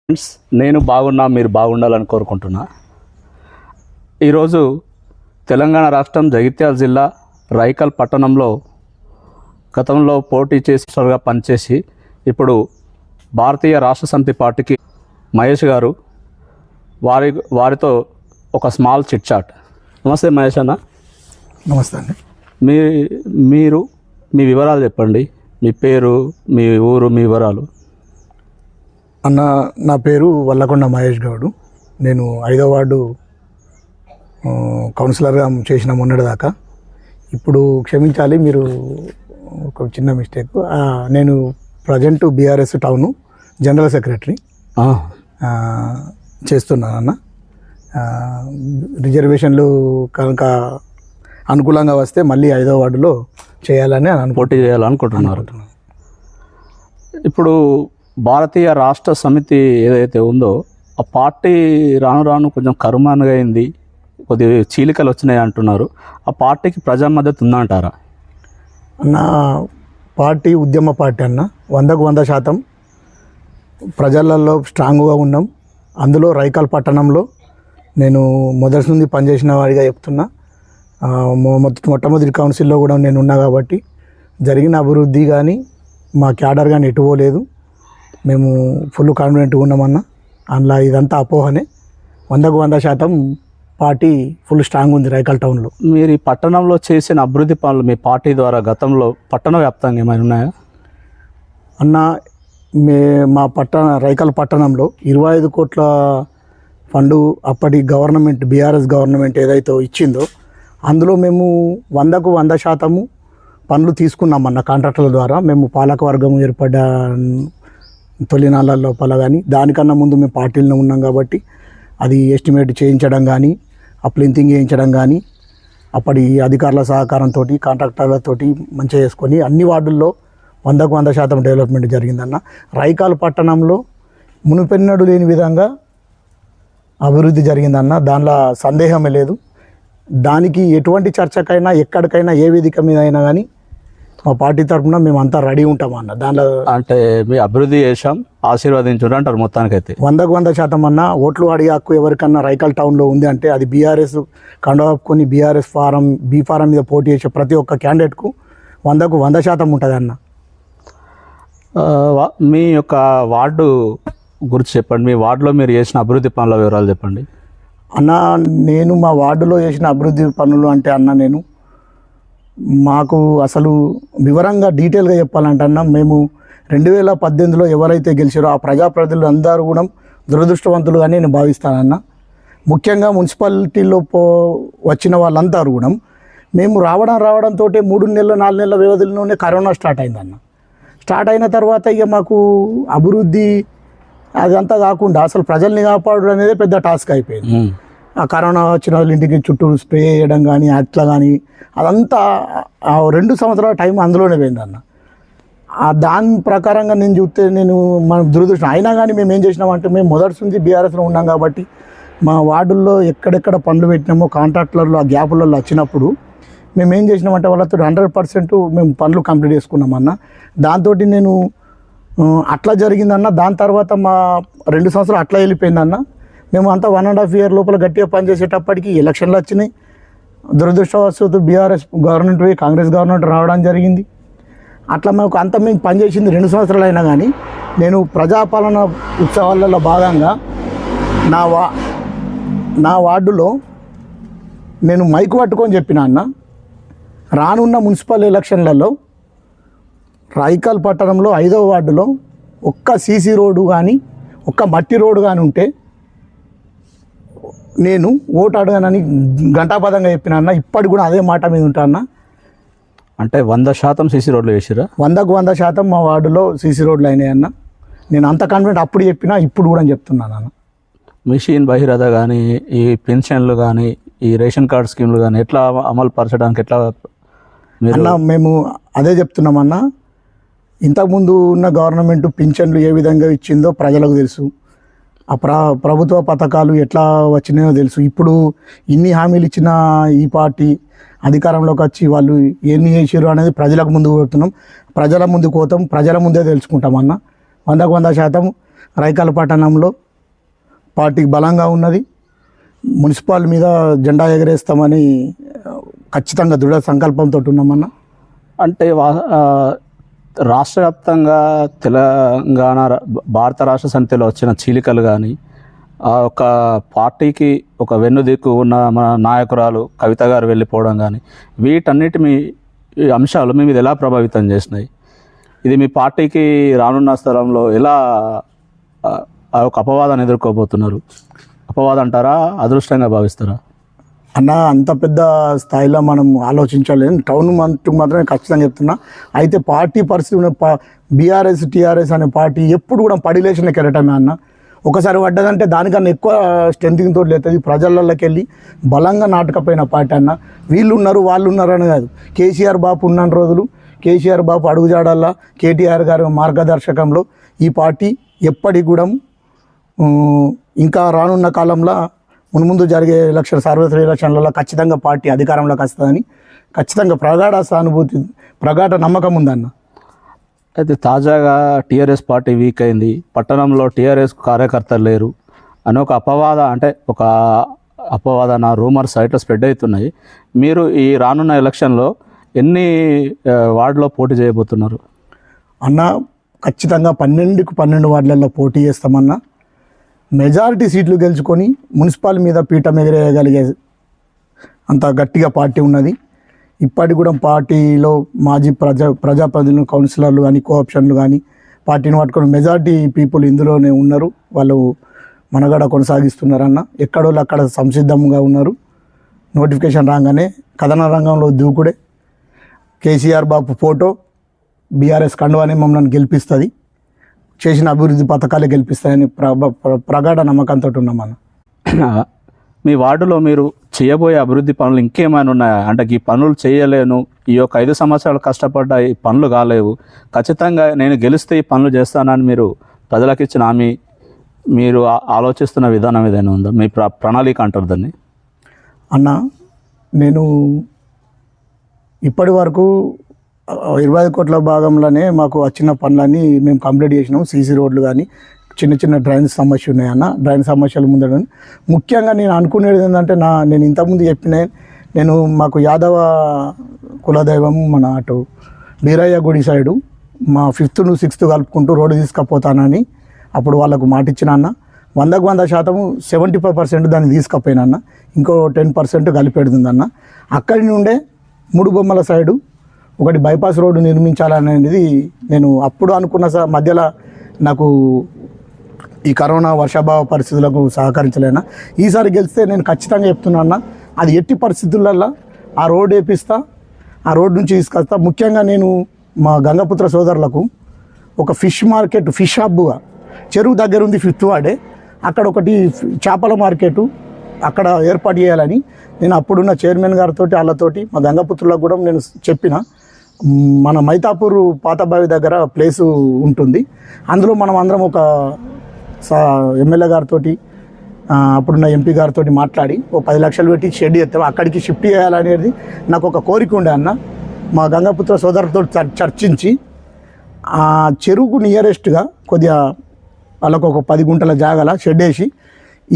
Friends, నేను బాగున్నా, మీరు బాగుండాలని కోరుకుంటున్నా. ఈరోజు తెలంగాణ రాష్ట్రం జగిత్యాల జిల్లా రైకల్ పట్టణంలో గతంలో పోటీ చేసేగా పనిచేసి ఇప్పుడు భారతీయ రాష్ట్ర సమితి పార్టీకి మహేష్ గారు వారితో ఒక స్మాల్ చిట్ చాట్. నమస్తే మహేష్ అన్న. నమస్తే అండి. మీరు మీ వివరాలు చెప్పండి. మీ పేరు, మీ ఊరు, మీ వివరాలు. అన్న, నా పేరు వల్లకొండ మహేష్ గౌడ్. నేను 5వ వార్డు కౌన్సిలర్గా చేసిన మొన్నటిదాకా. ఇప్పుడు క్షమించాలి, మీరు ఒక చిన్న మిస్టేక్. నేను present BRS town general secretary చేస్తున్నాను అన్న. రిజర్వేషన్లు కనుక అనుకూలంగా వస్తే మళ్ళీ 5వ వార్డులో చేయాలని పోటీ చేయాలనుకుంటున్నారు. ఇప్పుడు భారతీయ రాష్ట్ర సమితి ఏదైతే ఉందో ఆ పార్టీ రాను రాను కొంచెం కరుమానుగా అయింది, కొద్ది చీలికలు వచ్చినాయి అంటున్నారు. ఆ పార్టీకి ప్రజా మద్దతు ఉందంటారా? అన్న, పార్టీ ఉద్యమ పార్టీ అన్న. 100% ప్రజలలో స్ట్రాంగ్గా ఉన్నాం. అందులో రైకల్ పట్టణంలో నేను మొదటి నుండి పనిచేసిన వాడిగా చెప్తున్నా. మొట్టమొదటి కౌన్సిల్లో కూడా నేను ఉన్నా కాబట్టి జరిగిన అభివృద్ధి కానీ మా క్యాడర్ కానీ ఎటుపోలేదు. మేము ఫుల్ కాన్ఫిడెంట్గా ఉన్నామన్నా. అందులో ఇదంతా అపోహనే. 100% పార్టీ ఫుల్ స్ట్రాంగ్ ఉంది రైకల్ టౌన్లో. మీరు ఈ పట్టణంలో చేసిన అభివృద్ధి పనులు మీ పార్టీ ద్వారా గతంలో పట్టణ వ్యాప్తంగా ఏమైనా ఉన్నాయా అన్న? మా రైకల్ పట్టణంలో 25 కోట్ల ఫండు అప్పటి గవర్నమెంట్, బీఆర్ఎస్ గవర్నమెంట్ ఏదైతే ఇచ్చిందో అందులో మేము 100% పనులు తీసుకున్నామన్న కాంట్రాక్టర్ల ద్వారా. మేము పాలకవర్గం ఏర్పడ్డ తొలినాళ్ళ లోపల కానీ దానికన్నా ముందు మేము పార్టీలో ఉన్నాం కాబట్టి అది ఎస్టిమేట్ చేయించడం కానీ, ఆ ప్లింతింగ్ చేయించడం కానీ అప్పటి అధికారుల సహకారంతో కాంట్రాక్టర్లతో మంచిగా చేసుకొని అన్ని వార్డుల్లో 100% డెవలప్మెంట్ జరిగిందన్న. రైకాల్ పట్టణంలో మునుపెన్నడు లేని విధంగా అభివృద్ధి జరిగిందన్న. దానిలో సందేహమే లేదు. దానికి ఎటువంటి చర్చకైనా, ఎక్కడికైనా, ఏ వేదిక మీద అయినా కానీ మా పార్టీ తరఫున మేమంతా రెడీ ఉంటామన్న. దానిలో అంటే మీ అభివృద్ధి చేసాం, ఆశీర్వదించుంటారు అంటారు మొత్తానికైతే. 100% అన్న. ఓట్లు అడిగే హక్కు ఎవరికన్నా రైకల్ టౌన్లో ఉంది అంటే అది బీఆర్ఎస్ కండవాపుకొని బీఆర్ఎస్ బీ ఫారం మీద పోటీ చేసే ప్రతి ఒక్క క్యాండిడేట్కు 100% ఉంటుంది అన్న. మీ యొక్క వార్డు గురించి చెప్పండి. మీ వార్డులో మీరు చేసిన అభివృద్ధి పనుల వివరాలు చెప్పండి అన్న. నేను మా వార్డులో చేసిన అభివృద్ధి పనులు అంటే అన్న, నేను మాకు అసలు వివరంగా డీటెయిల్గా చెప్పాలంటే అన్న, మేము 2018లో ఎవరైతే గెలిచారో ఆ ప్రజాప్రతినిధులు అందరూ కూడా దురదృష్టవంతులుగానే నేను భావిస్తానన్న. ముఖ్యంగా మున్సిపాలిటీలో వచ్చిన వాళ్ళందరూ కూడా మేము రావడంతో 3 నెలలు 4 నెలల వ్యవధిలోనే కరోనా స్టార్ట్ అయిందన్న. స్టార్ట్ అయిన తర్వాత ఇక మాకు అభివృద్ధి అదంతా కాకుండా అసలు ప్రజల్ని కాపాడడం అనేది పెద్ద టాస్క్ అయిపోయింది. ఆ కరోనా వచ్చిన వాళ్ళ ఇంటికి చుట్టూ స్ప్రే చేయడం కానీ అట్లా కానీ అదంతా 2 సంవత్సరాల టైం అందులోనే పోయిందన్న. దాని ప్రకారంగా నేను చూస్తే మన దురదృష్టం అయినా కానీ మేము ఏం చేసినామంటే, మేము మొదటి నుంచి బీఆర్ఎస్లో ఉన్నాం కాబట్టి మా వార్డుల్లో ఎక్కడెక్కడ పనులు పెట్టినామో కాంట్రాక్టర్లు ఆ గ్యాపులలో వచ్చినప్పుడు మేము ఏం చేసినామంటే వాళ్ళతో 100% మేము పనులు కంప్లీట్ చేసుకున్నామన్న. దాంతో నేను అట్లా జరిగిందన్న. దాని తర్వాత మా 2 సంవత్సరాలు అట్లా వెళ్ళిపోయిందన్న. మేము అంతా 1.5 ఇయర్ లోపల గట్టిగా పనిచేసేటప్పటికి ఎలక్షన్లు వచ్చినాయి. దురదృష్టవశాత్తు బీఆర్ఎస్ గవర్నమెంట్ పోయి కాంగ్రెస్ గవర్నమెంట్ రావడం జరిగింది. అట్లా మేము పనిచేసింది 2 సంవత్సరాలు అయినా కానీ నేను ప్రజాపాలన ఉత్సవాలలో భాగంగా నా వార్డులో నేను మైకు పట్టుకొని చెప్పిన అన్న, రానున్న మున్సిపల్ ఎలక్షన్లలో రైకల్ పట్టణంలో 5వ వార్డులో ఒక్క సీసీ రోడ్డు కానీ, ఒక్క మట్టి రోడ్డు కానీ ఉంటే నేను ఓటు అడగానని ఘంటాపదంగా చెప్పిన అన్న. ఇప్పటికి కూడా అదే మాట మీద ఉంటా అన్న. అంటే 100% సీసీ రోడ్లు వేసిరా? 100% మా వార్డులో సీసీ రోడ్లు అయినాయి అన్న. నేను అంత కాన్ఫిడెంట్ అప్పుడు చెప్పినా ఇప్పుడు కూడా చెప్తున్నాను అన్న. మిషన్ భగీరథ కానీ, ఈ పెన్షన్లు కానీ, ఈ రేషన్ కార్డు స్కీమ్లు కానీ ఎట్లా అమలు పరచడానికి ఎట్లా అన్న మేము అదే చెప్తున్నామన్నా. ఇంతకుముందు ఉన్న గవర్నమెంట్ పింఛన్లు ఏ విధంగా ఇచ్చిందో ప్రజలకు తెలుసు. ఆ ప్రభుత్వ పథకాలు ఎట్లా వచ్చినాయో తెలుసు. ఇప్పుడు ఇన్ని హామీలు ఇచ్చిన ఈ పార్టీ అధికారంలోకి వచ్చి వాళ్ళు ఎన్ని చేసారు అనేది ప్రజలకు ముందుకు పోతున్నాం. ప్రజల ముందుకు పోతాం, ప్రజల ముందే తెలుసుకుంటామన్న. 100% రైకాల పట్టణంలో పార్టీ బలంగా ఉన్నది. మున్సిపల్ మీద జెండా ఎగరేస్తామని ఖచ్చితంగా దృఢ సంకల్పంతో ఉన్నామన్న. అంటే రాష్ట్ర వ్యాప్తంగా తెలంగాణ భారత రాష్ట్ర సమితిలో వచ్చిన చీలికలు కానీ ఒక పార్టీకి ఒక వెన్నుదిక్కు ఉన్న మన నాయకురాలు కవిత గారు వెళ్ళిపోవడం కానీ వీటన్నిటి ఈ అంశాలు మీ మీద ఎలా ప్రభావితం చేసినాయి? ఇది మీ పార్టీకి రానున్న స్థలంలో ఎలా ఒక అపవాదాన్ని ఎదుర్కోబోతున్నారు? అపవాదం అంటారా, అదృష్టంగా భావిస్తారా? అన్న, అంత పెద్ద స్థాయిలో మనం ఆలోచించలేము. టౌన్ మట్టుకు మాత్రమే ఖచ్చితంగా చెప్తున్నా. అయితే పార్టీ పరిస్థితి బీఆర్ఎస్ టీఆర్ఎస్ అనే పార్టీ ఎప్పుడు కూడా పడిలేసిన కెరటమే అన్న. ఒకసారి పడ్డదంటే దానికన్నా ఎక్కువ స్ట్రెంతింగ్ తోటి లేతుంది. ప్రజలలోకి వెళ్ళి బలంగా నాటకపోయిన పార్టీ అన్న. వీళ్ళు ఉన్నారు వాళ్ళు ఉన్నారు అని కాదు. కేసీఆర్ బాపు ఉన్న రోజులు కేసీఆర్ బాపు అడుగుజాడల్లా కేటీఆర్ గారి మార్గదర్శకంలో ఈ పార్టీ ఎప్పటికి కూడా ఇంకా రానున్న కాలంలో ముందు జరిగే సార్వత్రిక ఎలక్షన్లలో ఖచ్చితంగా పార్టీ అధికారంలోకి వస్తుందని ఖచ్చితంగా ప్రగాఢ సానుభూతి, ప్రగాఢ నమ్మకం ఉందన్న. అయితే తాజాగా టీఆర్ఎస్ పార్టీ వీక్ అయింది, పట్టణంలో టీఆర్ఎస్ కార్యకర్తలు లేరు అని ఒక అపవాదన రూమర్స్ అయితే స్ప్రెడ్ అవుతున్నాయి. మీరు ఈ రానున్న ఎలక్షన్లో ఎన్ని వార్డులో పోటీ చేయబోతున్నారు? అన్న, ఖచ్చితంగా 12కు 12 వార్డులలో పోటీ చేస్తామన్నా. మెజారిటీ సీట్లు గెలుచుకొని మున్సిపల్ మీద పీఠం ఎగిరేయగలిగే అంత గట్టిగా పార్టీ ఉన్నది. ఇప్పటికి కూడా పార్టీలో మాజీ ప్రజాప్రతినిధులు, కౌన్సిలర్లు కానీ, కోఆప్షన్లు కానీ పార్టీని పట్టుకొని మెజారిటీ పీపుల్ ఇందులోనే ఉన్నారు. వాళ్ళు మనగడ కొనసాగిస్తున్నారన్న. ఎక్కడోళ్ళు అక్కడ సంసిద్ధంగా ఉన్నారు. నోటిఫికేషన్ రాగానే కథన రంగంలో దూకుడే. కేసీఆర్ బాపు ఫోటో, బీఆర్ఎస్ కండువానే మమ్మల్ని గెలిపిస్తుంది, చేసిన అభివృద్ధి పథకాలే గెలిపిస్తాయని ప్రగాఢ నమ్మకంతో ఉన్నామన్న. మీ వార్డులో మీరు చేయబోయే అభివృద్ధి పనులు ఇంకేమైనా ఉన్నాయా? అంటే ఈ పనులు చేయలేను, ఈ యొక్క 5 సంవత్సరాలు కష్టపడ్డా ఈ పనులు కాలేవు, ఖచ్చితంగా నేను గెలిస్తే ఈ పనులు చేస్తానని మీరు ప్రజలకు ఇచ్చిన హామీ, మీరు ఆలోచిస్తున్న విధానం ఏదైనా ఉందా? మీ ప్రణాళిక అంటారు దాన్ని. అన్న, నేను ఇప్పటి వరకు 20 కోట్ల భాగంలోనే మాకు వచ్చిన పనులన్నీ మేము కంప్లీట్ చేసినాం. సీసీ రోడ్లు కానీ, చిన్న చిన్న డ్రైన్ సమస్య ఉన్నాయన్న. డ్రైన్ సమస్యలు ముందడం ముఖ్యంగా నేను అనుకునేది ఏంటంటే, నేను ఇంతకుముందు నేను మాకు యాదవ కులదైవం మన అటు బీరయ్య గుడి సైడు మా 5th to 6th కలుపుకుంటూ రోడ్డు తీసుకుపోతానని అప్పుడు వాళ్ళకు మాట ఇచ్చిన అన్న. 100% 75% దాన్ని తీసుకపోయినా. ఇంకో 10% కలిపెడుతుందన్న. అక్కడి నుండే 3 బొమ్మల సైడు ఒకటి బైపాస్ రోడ్డు నిర్మించాలనేది నేను అప్పుడు అనుకున్న మధ్యలో నాకు ఈ కరోనా వర్షాభావ పరిస్థితులకు సహకరించలేనా. ఈసారి గెలిస్తే నేను ఖచ్చితంగా చెప్తున్నా, అది ఎట్టి పరిస్థితులలో ఆ రోడ్డు వేపిస్తా, ఆ రోడ్డు నుంచి తీసుకొస్తా. ముఖ్యంగా నేను మా గంగపుత్ర సోదరులకు ఒక ఫిష్ మార్కెట్, ఫిష్ హబ్గా చెరువు దగ్గర ఉంది 5th వార్డే, అక్కడ ఒకటి చేపల మార్కెట్ అక్కడ ఏర్పాటు చేయాలని నేను అప్పుడున్న చైర్మన్ గారితో వాళ్ళతోటి మా గంగపుత్రులకు కూడా నేను చెప్పిన. మన మైతాపూర్ పాతబావి దగ్గర ప్లేసు ఉంటుంది, అందులో మనం అందరం ఒక ఎమ్మెల్యే గారితో అప్పుడున్న ఎంపీ గారితో మాట్లాడి ఓ 10 లక్షలు పెట్టి షెడ్ చేస్తాం, అక్కడికి షిఫ్ట్ చేయాలనేది నాకు ఒక కోరిక ఉండే అన్న. మా గంగపుత్ర సోదరుతో చర్చించి ఆ చెరువుకు నియరెస్ట్గా కొద్దిగా వాళ్ళకు ఒక 10 గుంటల జాగల షెడ్ వేసి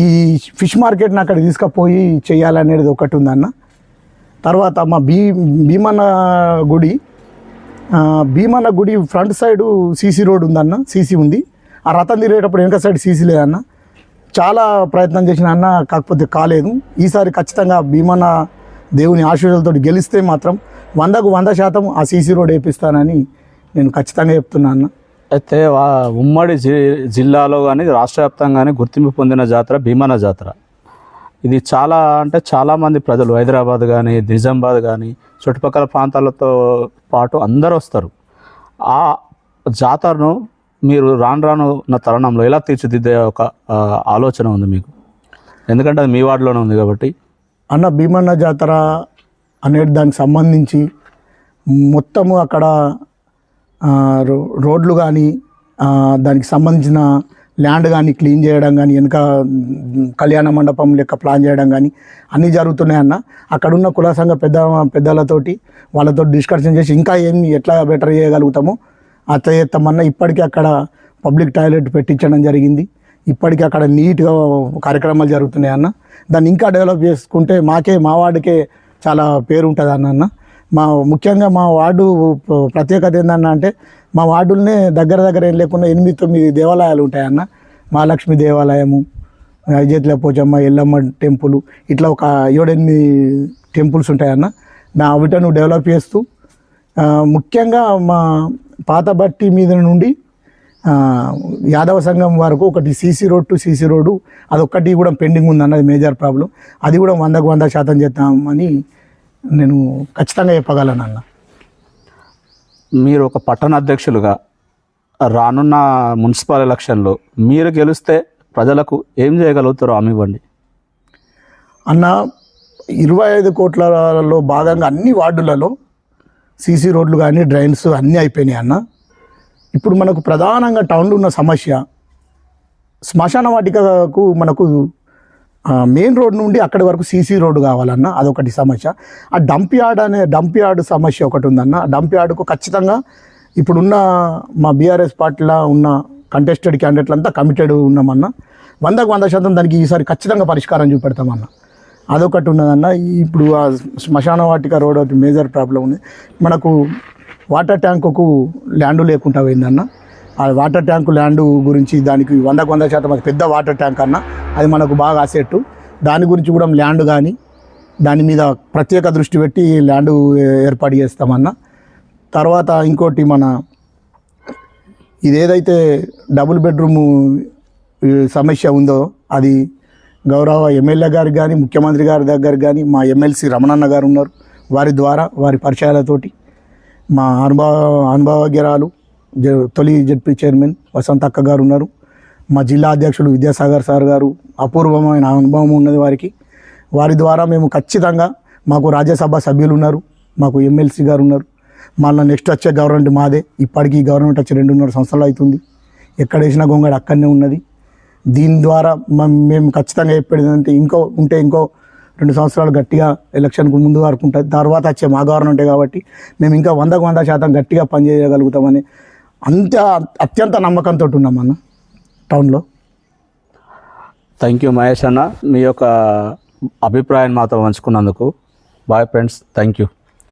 ఈ ఫిష్ మార్కెట్ని అక్కడ తీసుకుపోయి చేయాలనేది ఒకటి ఉందన్న. తర్వాత మా భీమన్న గుడి ఫ్రంట్ సైడు సీసీ రోడ్ ఉందన్న, సీసీ ఉంది. ఆ రథం తిరిగేటప్పుడు వెనక సైడ్ సీసీ లేదన్న. చాలా ప్రయత్నం చేసిన అన్న, కాకపోతే కాలేదు. ఈసారి ఖచ్చితంగా భీమన్న దేవుని ఆశీర్వాదాలతో గెలిస్తే మాత్రం 100కు 100% ఆ సీసీ రోడ్ వేపిస్తానని నేను ఖచ్చితంగా చెప్తున్నా అన్న. అయితే ఉమ్మడి జిల్లాలో కానీ రాష్ట్ర వ్యాప్తంగా కానీ గుర్తింపు పొందిన జాతర భీమన్న జాతర. ఇది చాలామంది ప్రజలు హైదరాబాద్ కానీ, నిజామాబాద్ కానీ, చుట్టుపక్కల ప్రాంతాలతో పాటు అందరూ వస్తారు. ఆ జాతరను మీరు రాను తరుణంలో ఎలా తీర్చిదిద్దే ఒక ఆలోచన ఉంది మీకు? ఎందుకంటే అది మీ వార్డులోనే ఉంది కాబట్టి. అన్న, భీమన్న జాతర అనేది దానికి సంబంధించి మొత్తము అక్కడ రోడ్లు కానీ, దానికి సంబంధించిన ల్యాండ్ కానీ క్లీన్ చేయడం కానీ, వెనుక కళ్యాణ మండపం లెక్క ప్లాన్ చేయడం కానీ అన్నీ జరుగుతున్నాయి అన్న. అక్కడున్న కుల సంఘ పెద్దలతోటి వాళ్ళతో డిస్కషన్ చేసి ఇంకా ఎట్లా బెటర్ చేయగలుగుతామో అట్లా చేస్తామన్నా. ఇప్పటికీ అక్కడ పబ్లిక్ టాయిలెట్ పెట్టించడం జరిగింది. ఇప్పటికీ అక్కడ నీట్గా కార్యక్రమాలు జరుగుతున్నాయి అన్న. దాన్ని ఇంకా డెవలప్ చేసుకుంటే మా వార్డుకే చాలా పేరు ఉంటుంది అన్న. ముఖ్యంగా మా వార్డు ప్రత్యేకత ఏందన్న అంటే మా వార్డులనే దగ్గర ఏం లేకుండా 8-9 దేవాలయాలు ఉంటాయన్న. మహాలక్ష్మి దేవాలయము, ఐజేతుల పోచమ్మ, ఎల్లమ్మ టెంపుల్, ఇట్లా ఒక 7-8 టెంపుల్స్ ఉంటాయన్న. వీటిని డెవలప్ చేస్తూ ముఖ్యంగా మా పాత బట్టి మీద నుండి యాదవ సంఘం వరకు ఒకటి సీసీ రోడ్డు అదొక్కటి కూడా పెండింగ్ ఉందన్నది మేజర్ ప్రాబ్లం. అది కూడా 100% చేద్దామని నేను ఖచ్చితంగా చెప్పగలను అన్న. మీరు ఒక పట్టణ అధ్యక్షులుగా రానున్న మున్సిపల్ ఎలక్షన్లో మీరు గెలిస్తే ప్రజలకు ఏం చేయగలుగుతారో హామీ ఇవ్వండి అన్న. 25 కోట్లలో భాగంగా అన్ని వార్డులలో సీసీ రోడ్లు కానీ డ్రైన్స్ అన్నీ అయిపోయినాయి అన్న. ఇప్పుడు మనకు ప్రధానంగా టౌన్లో ఉన్న సమస్య శ్మశాన వాటికకు మనకు మెయిన్ రోడ్ నుండి అక్కడి వరకు సీసీ రోడ్డు కావాలన్న, అదొకటి సమస్య. ఆ డంప్ యార్డ్ సమస్య ఒకటి ఉందన్న. ఆ డంప్ యార్డుకు ఖచ్చితంగా ఇప్పుడున్న మా బీఆర్ఎస్ పార్టీలో ఉన్న కంటెస్టెడ్ క్యాండిడేట్లు అంతా కమిటెడ్ ఉన్నామన్న. 100% దానికి ఈసారి ఖచ్చితంగా పరిష్కారం చూపెడతామన్న. అదొకటి ఉన్నదన్న. ఇప్పుడు ఆ శ్మశాన వాటిక రోడ్ ఒకటి మేజర్ ప్రాబ్లం ఉంది. మనకు వాటర్ ట్యాంకుకు ల్యాండు లేకుండా పోయిందన్న. ఆ వాటర్ ట్యాంకు ల్యాండు గురించి దానికి 100% అది పెద్ద వాటర్ ట్యాంక్ అన్న, అది మనకు బాగా అసెట్టు. దాని గురించి కూడా ల్యాండ్ కానీ దాని మీద ప్రత్యేక దృష్టి పెట్టి ల్యాండు ఏర్పాటు చేస్తామన్న. తర్వాత ఇంకోటి ఇదేదైతే డబుల్ బెడ్రూము సమస్య ఉందో అది గౌరవ ఎమ్మెల్యే గారికి కానీ ముఖ్యమంత్రి గారి దగ్గర కానీ మా ఎమ్మెల్సీ రమణన్న గారు ఉన్నారు. వారి ద్వారా వారి పరిచయాలతోటి మా అనుభవజ్ఞరాలు తొలి జడ్పీ చైర్మన్ వసంతక్క గారు ఉన్నారు. మా జిల్లా అధ్యక్షుడు విద్యాసాగర్ సార్ గారు అపూర్వమైన అనుభవం ఉన్నది వారికి. వారి ద్వారా మేము ఖచ్చితంగా మాకు రాజ్యసభ సభ్యులు ఉన్నారు, మాకు ఎమ్మెల్సీ గారు ఉన్నారు. మళ్ళీ నెక్స్ట్ వచ్చే గవర్నమెంట్ మాదే. ఇప్పటికీ గవర్నమెంట్ వచ్చి 2.5 సంవత్సరాలు అవుతుంది. ఎక్కడ వేసిన గొంగడి అక్కడనే ఉన్నది. దీని ద్వారా మేము ఖచ్చితంగా చెప్పేది ఏంటంటే ఇంకో 2 సంవత్సరాలు గట్టిగా ఎలక్షన్కు ముందు వరకు ఉంటుంది. తర్వాత వచ్చే మా గవర్నమెంటే కాబట్టి మేము ఇంకా 100% గట్టిగా పనిచేయగలుగుతామని అత్యంత నమ్మకంతో ఉన్నామన్న టౌన్లో. థ్యాంక్ యూ మహేష్ అన్న, మీ యొక్క అభిప్రాయాన్ని మాతో పంచుకున్నందుకు. Bye friends, thank you.